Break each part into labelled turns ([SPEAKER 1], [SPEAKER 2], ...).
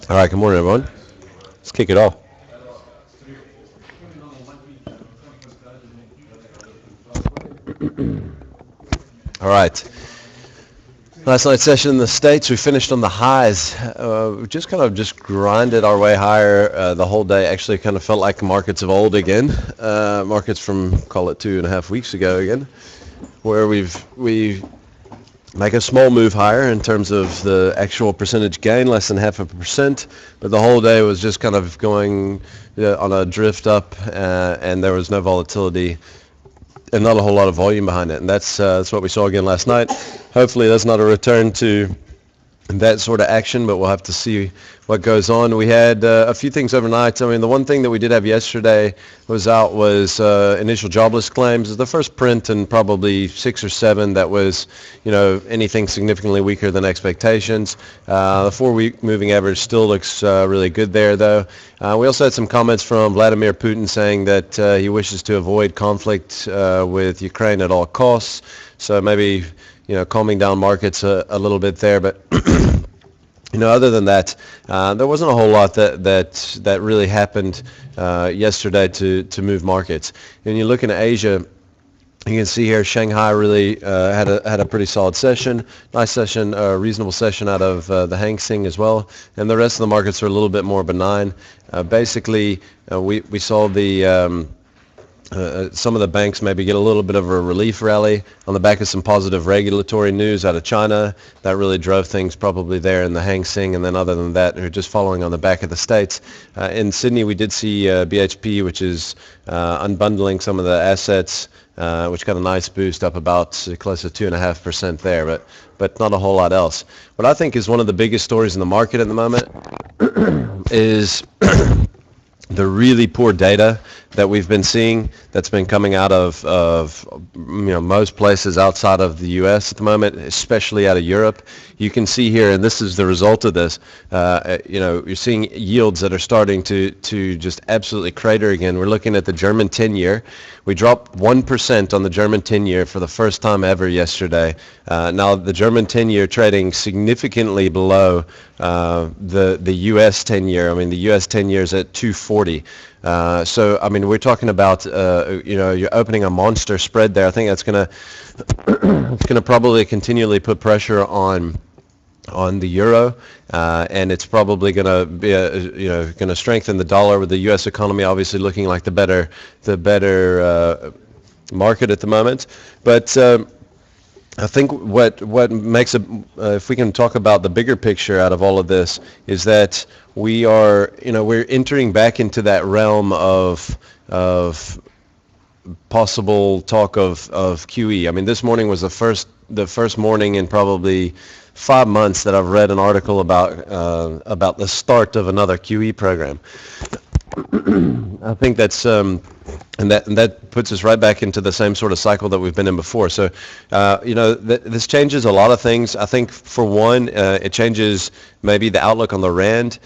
[SPEAKER 1] All right, good morning, everyone. Let's kick it off. All right. Last night's session in the States, we finished on the highs. We just kind of just grinded our way higher the whole day. Actually kind of felt like markets of old again. Markets from, call it 2.5 weeks ago again, where we make a small move higher in terms of the actual percentage gain, less than 0.5%, but the whole day was just kind of going on a drift up, and there was no volatility and not a whole lot of volume behind it. And that's what we saw again last night. Hopefully that's not a return to that sort of action, but we'll have to see what goes on. We had a few things overnight. I mean, the one thing that we did have yesterday was initial jobless claims. The first print in probably 6 or 7 that was, anything significantly weaker than expectations. The 4-week moving average still looks really good there, though. We also had some comments from Vladimir Putin saying that he wishes to avoid conflict with Ukraine at all costs. So maybe calming down markets a little bit there, but other than that, there wasn't a whole lot that really happened yesterday to move markets. When you look in Asia, you can see here Shanghai really had a pretty solid session, nice session, reasonable session out of the Hang Seng as well, and the rest of the markets are a little bit more benign. Basically, we saw the some of the banks maybe get a little bit of a relief rally on the back of some positive regulatory news out of China. That really drove things probably there in the Hang Seng, and then other than that, they're just following on the back of the States. In Sydney, we did see BHP, which is unbundling some of the assets, which got a nice boost up about close to 2.5% there, but not a whole lot else. What I think is one of the biggest stories in the market at the moment is the really poor data that we've been seeing that's been coming out of most places outside of the U.S. at the moment, especially out of Europe. You can see here, and this is the result of this, you're seeing yields that are starting to just absolutely crater again. We're looking at the German 10-year. We dropped 1% on the German 10-year for the first time ever yesterday. Now the German 10-year trading significantly below the U.S. 10-year. I mean, the U.S. 10-year is at 240. So, I mean, we're talking about, you're opening a monster spread there. I think that's it's gonna probably continually put pressure on the euro, and it's probably going to be going to strengthen the dollar, with the U.S. economy obviously looking like the better market at the moment. But I think what makes it, if we can talk about the bigger picture out of all of this, is that we're entering back into that realm of possible talk of QE. I mean, this morning was the first morning in probably 5 months that I've read an article about the start of another QE program. I think that's and that puts us right back into the same sort of cycle that we've been in before. So, this changes a lot of things. I think for one, it changes maybe the outlook on the rand.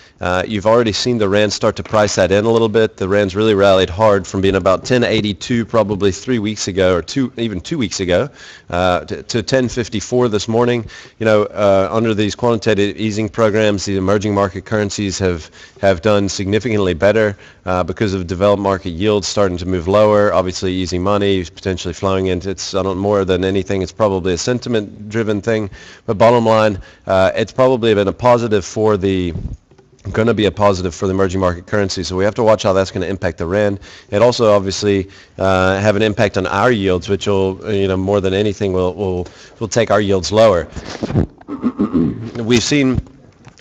[SPEAKER 1] You've already seen the rand start to price that in a little bit. The rand's really rallied hard from being about 1082 probably 3 weeks ago, or even 2 weeks ago, to 1054 this morning. Under these quantitative easing programs, the emerging market currencies have done significantly better because of developed market yields starting to move lower. Obviously, easy money is potentially flowing into it. I don't, more than anything, it's probably a sentiment-driven thing. But bottom line, it's probably been going to be a positive for the emerging market currency. So we have to watch how that's going to impact the rand. It also obviously have an impact on our yields, which will, more than anything, will take our yields lower.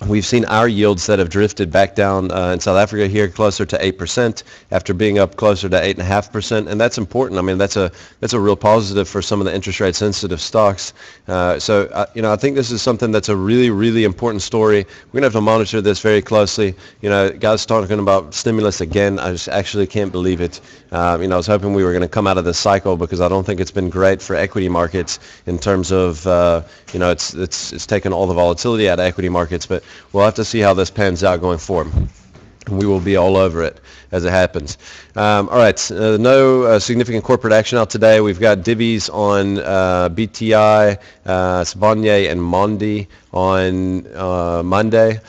[SPEAKER 1] We've seen our yields that have drifted back down in South Africa here closer to 8% after being up closer to 8.5%, and that's important. I mean, that's a real positive for some of the interest rate sensitive stocks. So I think this is something that's a really, really important story. We're gonna have to monitor this very closely. Guys talking about stimulus again. I just actually can't believe it. I was hoping we were going to come out of this cycle, because I don't think it's been great for equity markets in terms of it's taken all the volatility out of equity markets. But we'll have to see how this pans out going forward. We will be all over it as it happens. All right, no significant corporate action out today. We've got divvies on BTI, Sibanye, and Mondi on Monday,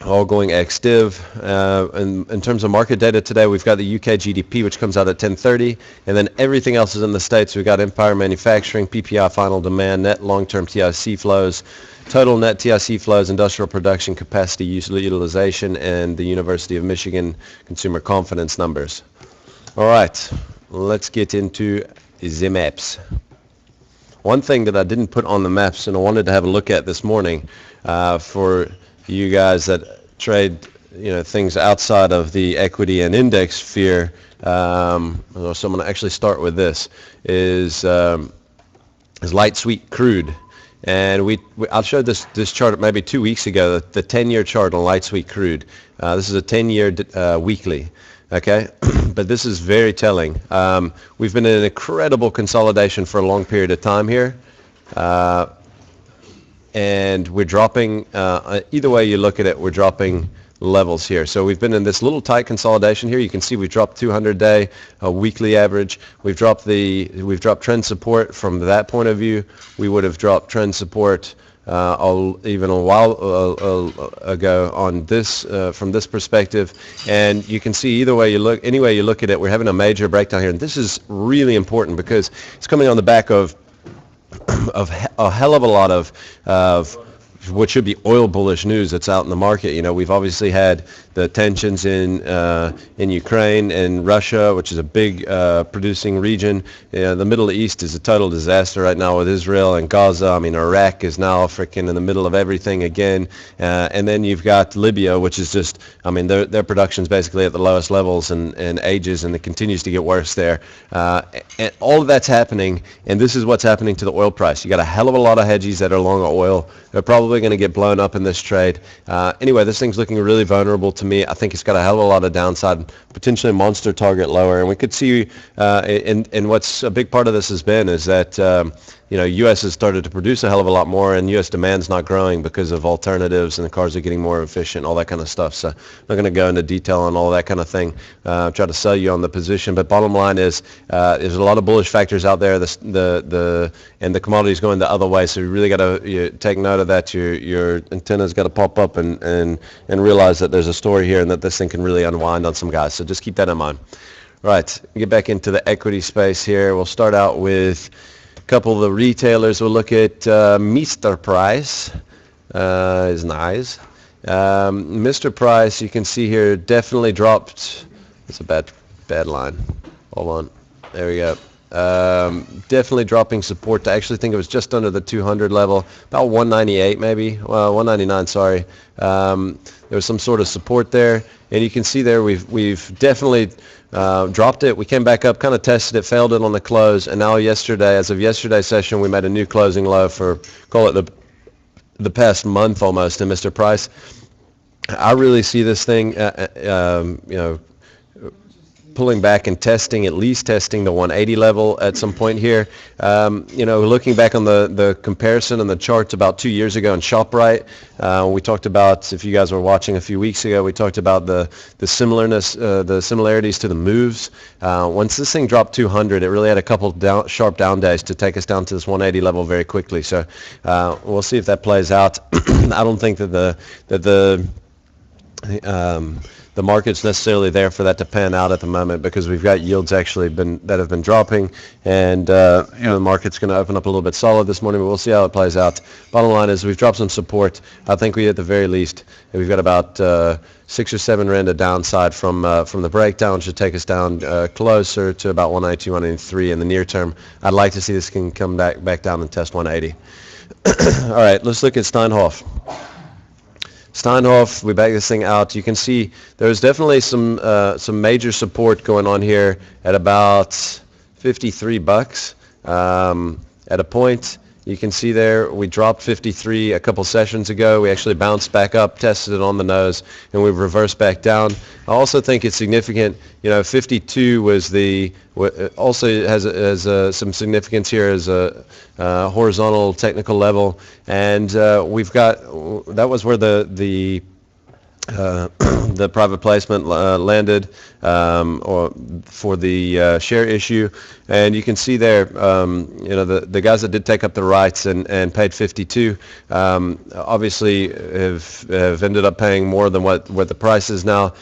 [SPEAKER 1] all going ex-div. In terms of market data today, we've got the UK GDP, which comes out at 10:30, and then everything else is in the States. We've got Empire Manufacturing, PPI final demand, net long-term TIC flows, total net TIC flows, industrial production capacity utilization, and the University of Michigan consumer confidence numbers. All right, let's get into the maps. One thing that I didn't put on the maps and I wanted to have a look at this morning for you guys that trade things outside of the equity and index sphere, so I'm going to actually start with this, is light sweet crude. And I showed this chart maybe 2 weeks ago, the 10-year chart on light sweet crude. This is a 10-year weekly, okay? But this is very telling. We've been in an incredible consolidation for a long period of time here. And we're dropping, either way you look at it, we're dropping levels here. So we've been in this little tight consolidation here. You can see we've dropped 200-day weekly average. We've dropped trend support from that point of view. We would have dropped trend support even a while ago on this from this perspective. And you can see either way you look, any way you look at it, we're having a major breakdown here. And this is really important because it's coming on the back of a hell of a lot of what should be oil bullish news that's out in the market. We've obviously had the tensions in Ukraine and Russia, which is a big producing region. The Middle East is a total disaster right now with Israel and Gaza. I mean, Iraq is now freaking in the middle of everything again. And then you've got Libya, which is just, I mean, their production's basically at the lowest levels and ages, and it continues to get worse there. And all of that's happening, and this is what's happening to the oil price. You got a hell of a lot of hedgies that are long oil. They're probably going to get blown up in this trade. Anyway, this thing's looking really vulnerable to me. I think it's got a hell of a lot of downside, potentially a monster target lower. And we could see, and what's a big part of this has been is that U.S. has started to produce a hell of a lot more, and U.S. demand's not growing because of alternatives, and the cars are getting more efficient, all that kind of stuff. So I'm not going to go into detail on all that kind of thing. Try to sell you on the position, but bottom line is there's a lot of bullish factors out there. And the commodity's going the other way. So you really got to take note of that. Your antenna's got to pop up and realize that there's a story here and that this thing can really unwind on some guys. So just keep that in mind. All right, get back into the equity space here. We'll start out with couple of the retailers. We'll look at Mr. Price. Is nice. Mr. Price, you can see here, definitely dropped. It's a bad line. Hold on. There we go. Definitely dropping support to, actually think it was just under the 200 level, about 198 maybe. Well, 199, sorry. There was some sort of support there, and you can see there we've definitely dropped it. We came back up, kind of tested it, failed it on the close, and now yesterday, as of yesterday's session, we made a new closing low for, call it the past month almost in Mr. Price. I really see this thing, pulling back and at least testing the 180 level at some point here. Looking back on the comparison and the charts about 2 years ago in ShopRite, we talked about, if you guys were watching a few weeks ago, we talked about the similarities to the moves. Once this thing dropped 200, it really had a couple sharp down days to take us down to this 180 level very quickly. So we'll see if that plays out. I don't think that the market's necessarily there for that to pan out at the moment, because we've got yields actually that have been dropping, and the market's going to open up a little bit solid this morning, but we'll see how it plays out. Bottom line is we've dropped some support. I think we, at the very least, we've got about 6 or 7 rand of downside from the breakdown, should take us down closer to about 192, 183 in the near term. I'd like to see this can come back down and test 180. All right, let's look at Steinhoff. Steinhoff, we back this thing out. You can see there's definitely some major support going on here at about $53 at a point, You can see there we dropped 53 a couple sessions ago. We actually bounced back up, tested it on the nose, and we've reversed back down. I also think it's significant. 52 was also has some significance here as a horizontal technical level, and we've got that was where the the private placement landed or for the share issue, and you can see there, the guys that did take up the rights and paid 52, obviously have ended up paying more than what the price is now.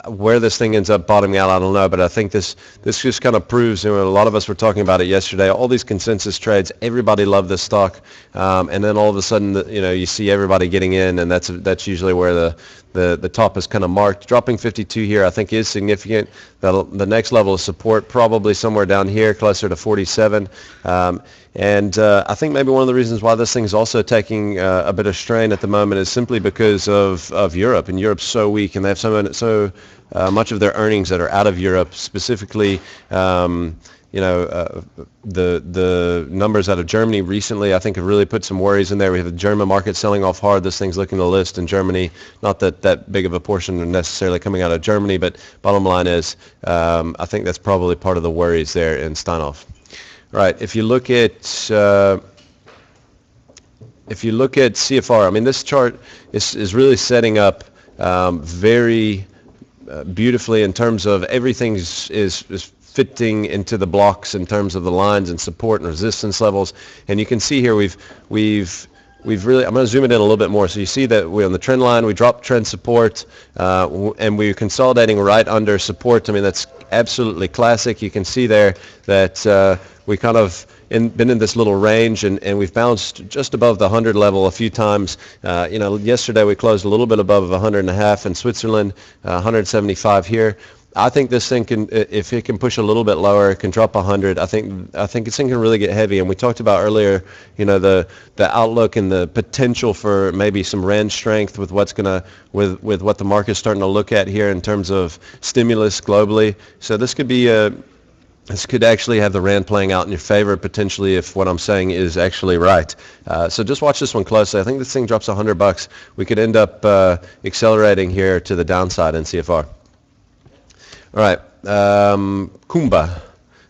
[SPEAKER 1] Where this thing ends up bottoming out, I don't know, but I think this just kind of proves. A lot of us were talking about it yesterday. All these consensus trades, everybody loved this stock, and then all of a sudden, you see everybody getting in, and that's usually where the top is kind of marked. Dropping 52 here, I think, is significant. The next level of support probably somewhere down here, closer to 47. And I think maybe one of the reasons why this thing is also taking a bit of strain at the moment is simply because of Europe. And Europe's so weak, and they have so much of their earnings that are out of Europe, specifically. The numbers out of Germany recently, I think, have really put some worries in there. We have the German market selling off hard. This thing's looking to list in Germany. Not that big of a portion necessarily coming out of Germany, but bottom line is, I think that's probably part of the worries there in Steinhoff. All right, if you look at CFR, I mean, this chart is really setting up very beautifully in terms of everything is fitting into the blocks in terms of the lines and support and resistance levels. And you can see here we've really, I'm going to zoom it in a little bit more. So you see that we're on the trend line, we dropped trend support, and we're consolidating right under support. I mean, that's absolutely classic. You can see there that we kind of been in this little range, and we've bounced just above the 100 level a few times. Yesterday we closed a little bit above 100.5 in Switzerland, 175 here. I think this thing can, if it can push a little bit lower, it can drop 100. I think this thing can really get heavy. And we talked about earlier, the outlook and the potential for maybe some rand strength with what the market's starting to look at here in terms of stimulus globally. So this could actually have the rand playing out in your favor potentially if what I'm saying is actually right. So just watch this one closely. I think this thing drops $100. We could end up accelerating here to the downside in CFR. All right, Kumba.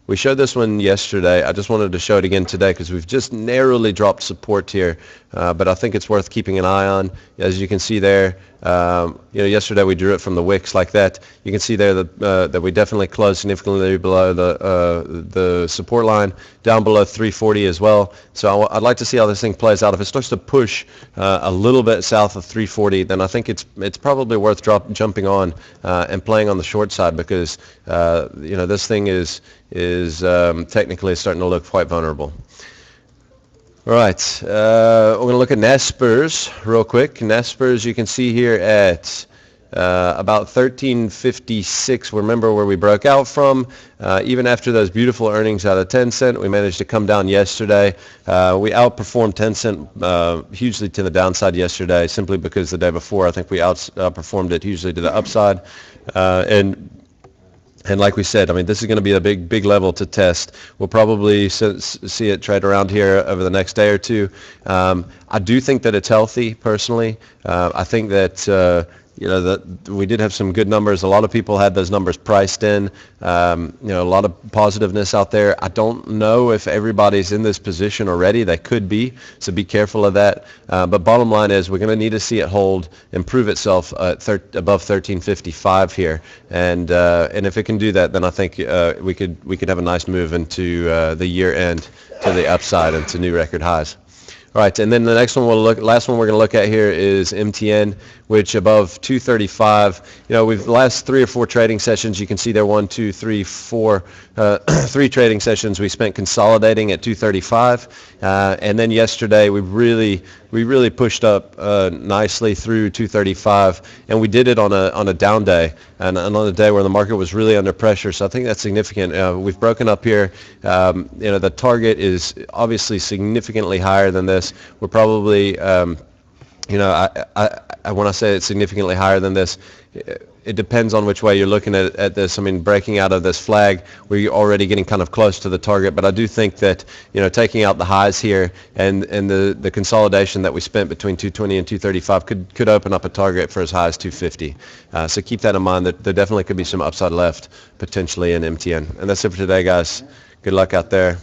[SPEAKER 1] We showed this one yesterday. I just wanted to show it again today because we've just narrowly dropped support here, but I think it's worth keeping an eye on. As you can see there, yesterday we drew it from the wicks like that. You can see there that we definitely closed significantly below the support line, down below 340 as well. So I'd like to see how this thing plays out. If it starts to push a little bit south of 340, then I think it's probably worth jumping on and playing on the short side because this thing is technically starting to look quite vulnerable. All right, we're going to look at Naspers real quick. Naspers, you can see here at about 1356. Remember where we broke out from. Even after those beautiful earnings out of Tencent, we managed to come down yesterday. We outperformed Tencent hugely to the downside yesterday, simply because the day before I think we outperformed it hugely to the upside. And like we said, I mean, this is going to be a big level to test. We'll probably see it trade around here over the next day or two. I do think that it's healthy, personally. I think that that we did have some good numbers. A lot of people had those numbers priced in. A lot of positiveness out there. I don't know if everybody's in this position already. They could be, so be careful of that. But bottom line is we're going to need to see it hold, improve itself above 1355 here, and if it can do that, then I think we could have a nice move into the year end to the upside and to new record highs. All right, and then the last one we're going to look at here is MTN, which above 235. We've the last 3 or 4 trading sessions, you can see there 1, 2, 3, 4, 3 trading sessions we spent consolidating at 235, and then yesterday we really pushed up nicely through 235, and we did it on a down day and on a day where the market was really under pressure. So I think that's significant. We've broken up here. The target is obviously significantly higher than this. We're probably, when I say it's significantly higher than this, it depends on which way you're looking at this. I mean, breaking out of this flag, we're already getting kind of close to the target, but I do think that, taking out the highs here and the consolidation that we spent between 220 and 235 could open up a target for as high as 250. So keep that in mind, that there definitely could be some upside left potentially in MTN. And that's it for today, guys. Good luck out there.